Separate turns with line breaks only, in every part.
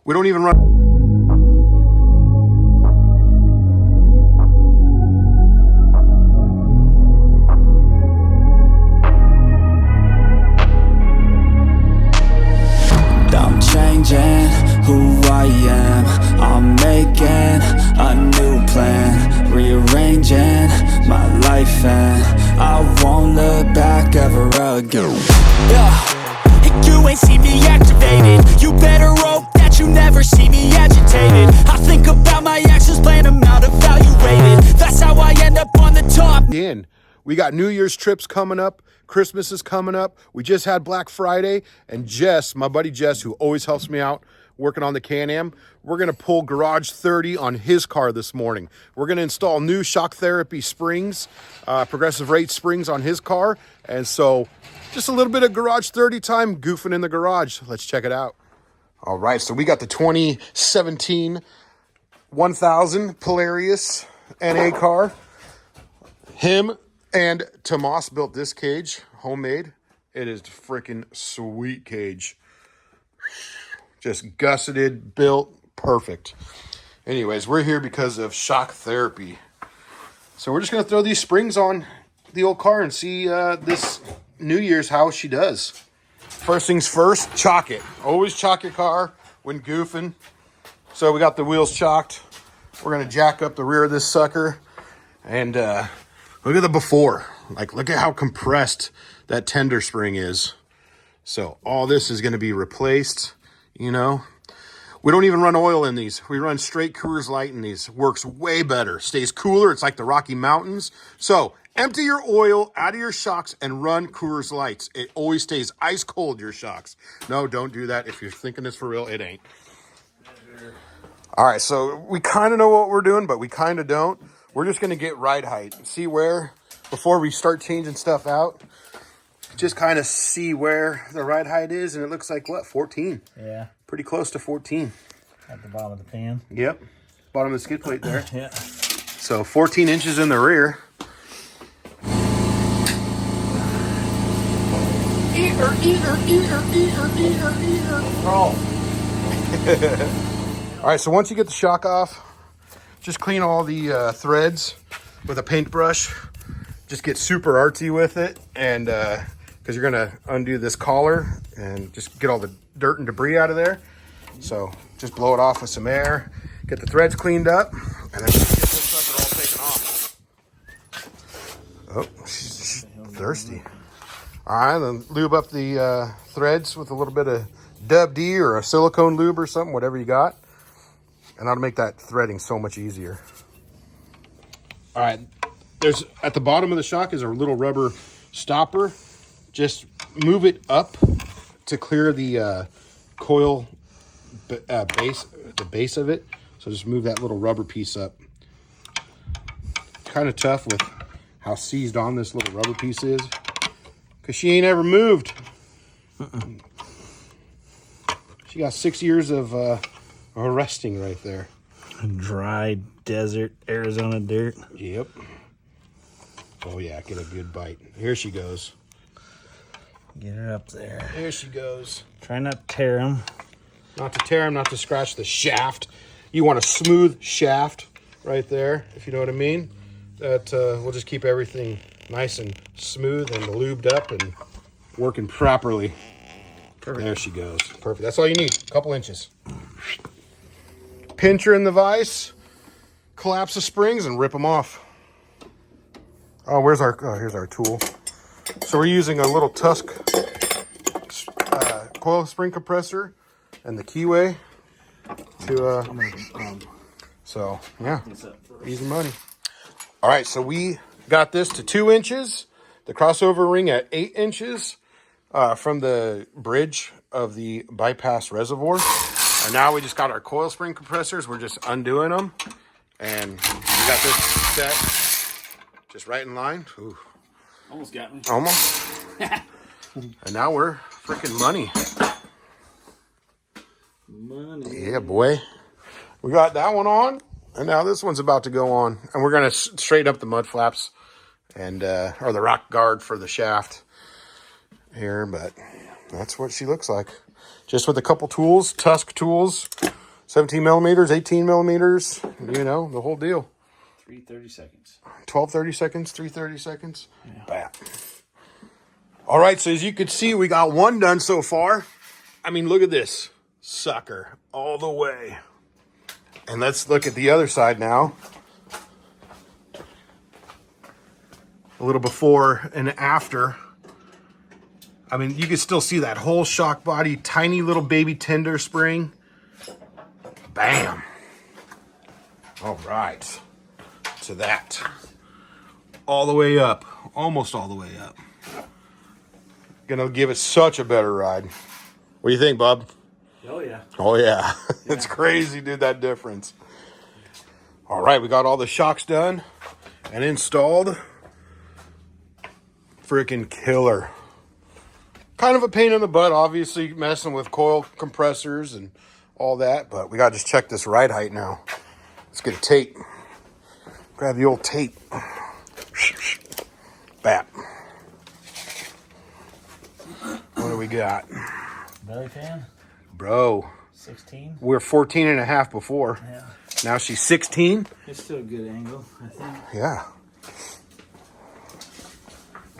We don't even run.
I'm changing who I am. I'm making a new plan, rearranging my life, and I won't look back ever again. Yeah, you ain't see me activated. You better hope that you never see me agitated. I think about my actions, plan them out, evaluated. That's how I end up on the top.
We got New Year's trips coming up. Christmas is coming up. We just had Black Friday, and Jess, my buddy Jess, who always helps me out working on the Can-Am, we're going to pull Garage 30 on his car this morning. We're going to install new shock therapy springs, progressive rate springs on his car. And so just a little bit of Garage 30 time goofing in the garage. Let's check it out. All right, so we got the 2017 1000 Polaris NA car. Him and Tomas built this cage, homemade. It is freaking sweet cage. Just gusseted, built, perfect. Anyways, we're here because of shock therapy. So we're just going to throw these springs on the old car and see this New Year's how she does. First things first, chalk it. Always chalk your car when goofing. So we got the wheels chalked. We're going to jack up the rear of this sucker. And look at the before. Like, look at how compressed that tender spring is. So all this is going to be replaced, you know. We don't even run oil in these. We run straight Coors Light in these. Works way better. Stays cooler. It's like the Rocky Mountains. So empty your oil out of your shocks and run Coors Lights. It always stays ice cold, your shocks. No, don't do that. If you're thinking it's for real, it ain't. All right, so we kind of know what we're doing, but we kind of don't. We're just going to get ride height. See where, before we start changing stuff out, just kind of see where the ride height is. And it looks like, what, 14?
Yeah.
Pretty close to 14.
At the bottom of the pan.
Yep. Bottom of the skid plate there.
Yeah.
So 14 inches in the rear. All right, so once you get the shock off, just clean all the threads with a paintbrush. Just get super artsy with it, and because you're gonna undo this collar and just get all the dirt and debris out of there. So just blow it off with some air, get the threads cleaned up, and then get this sucker all taken off. Oh, she's thirsty. All right, then lube up the threads with a little bit of Dub D or a silicone lube or something, whatever you got. And that'll make that threading so much easier. All right, there's at the bottom of the shock is a little rubber stopper. Just move it up to clear the coil base, the base of it. So just move that little rubber piece up. Kind of tough with how seized on this little rubber piece is, because she ain't ever moved. She got 6 years of resting right there.
Dry desert Arizona dirt.
Yep. Oh yeah, get a good bite. Here she goes.
Get her up there.
Here she goes.
Try not to tear them.
Not to tear them, not to scratch the shaft. You want a smooth shaft right there, if you know what I mean. That will just keep everything nice and smooth and lubed up and working properly. Perfect. There she goes. Perfect. That's all you need. A couple inches. Pinch her in the vise, collapse the springs, and rip them off. Oh, here's our tool. So we're using a little Tusk coil spring compressor and the keyway to, so yeah, easy money. All right, so we got this to 2 inches, the crossover ring at 8 inches from the bridge of the bypass reservoir. And now we just got our coil spring compressors. We're just undoing them. And we got this set just right in line. Ooh.
Almost got me.
Almost. And now we're freaking money.
Money.
Yeah, boy. We got that one on. And now this one's about to go on. And we're going to straighten up the mud flaps and or the rock guard for the shaft here. But that's what she looks like. Just with a couple tools, Tusk tools. 17 millimeters, 18 millimeters, you know, the whole deal.
3:30 seconds.
12:30 seconds, 3:30 seconds. Yeah. Bam. All right, so as you can see, we got one done so far. I mean, look at this sucker all the way. And let's look at the other side now. A little before and after. I mean, you can still see that whole shock body, tiny little baby tender spring. Bam. All right. To that. All the way up. Almost all the way up. Gonna give it such a better ride. What do you think, Bub?
Oh, yeah.
Oh, yeah. It's crazy, dude, that difference. All right, we got all the shocks done and installed. Freaking killer. Kind of a pain in the butt, obviously, messing with coil compressors and all that, but we got to just check this ride height now. Let's get a tape. Grab the old tape. Bap. What do we got?
Belly pan?
Bro.
16?
We're 14 and a half before.
Yeah.
Now she's 16.
It's still a good angle, I think.
Yeah.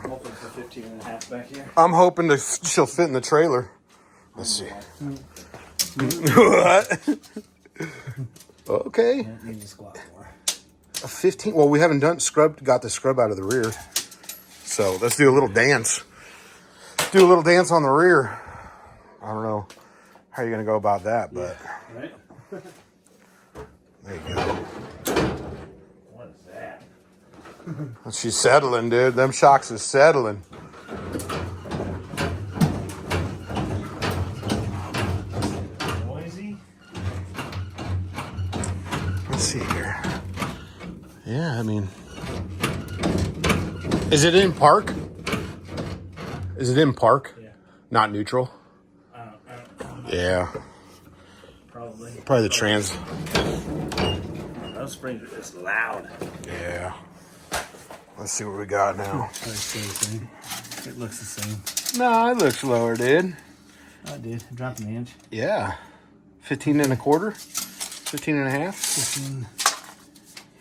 I'm hoping for 15 and a half back here.
I'm hoping she'll fit in the trailer. Let's see. What? Okay.
I need to squat more.
A 15. Well, we haven't got the scrub out of the rear. So let's do a little dance. Do a little dance on the rear. I don't know how you're going to go about that, but
Right?
there you go.
What is that?
She's settling, dude. Them shocks is settling.
Noisy?
Let's see here. Yeah, I mean, is it in park? Is it in park?
Yeah.
Not neutral?
I don't know.
Yeah.
Probably.
Probably the trans.
Those springs are just loud.
Yeah. Let's see what we got now.
It looks the same.
Nah, it looks lower, dude.
Oh, it did. It dropped an inch.
Yeah. 15 and a quarter? 15 and a half?
15.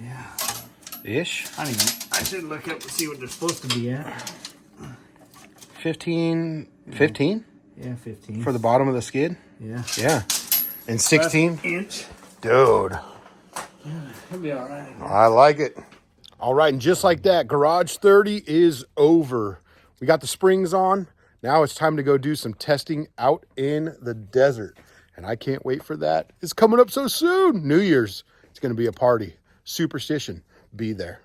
Yeah.
Ish.
I should look up to see what they're supposed to be at.
15? 15?
Yeah, 15.
For the bottom of the skid?
Yeah.
Yeah. And 16?
Inch.
Dude.
It'll be all right.
I like it. All right, and just like that, Garage 30 is over. We got the springs on. Now it's time to go do some testing out in the desert. And I can't wait for that. It's coming up so soon. New Year's. It's going to be a party. Superstition. Be there.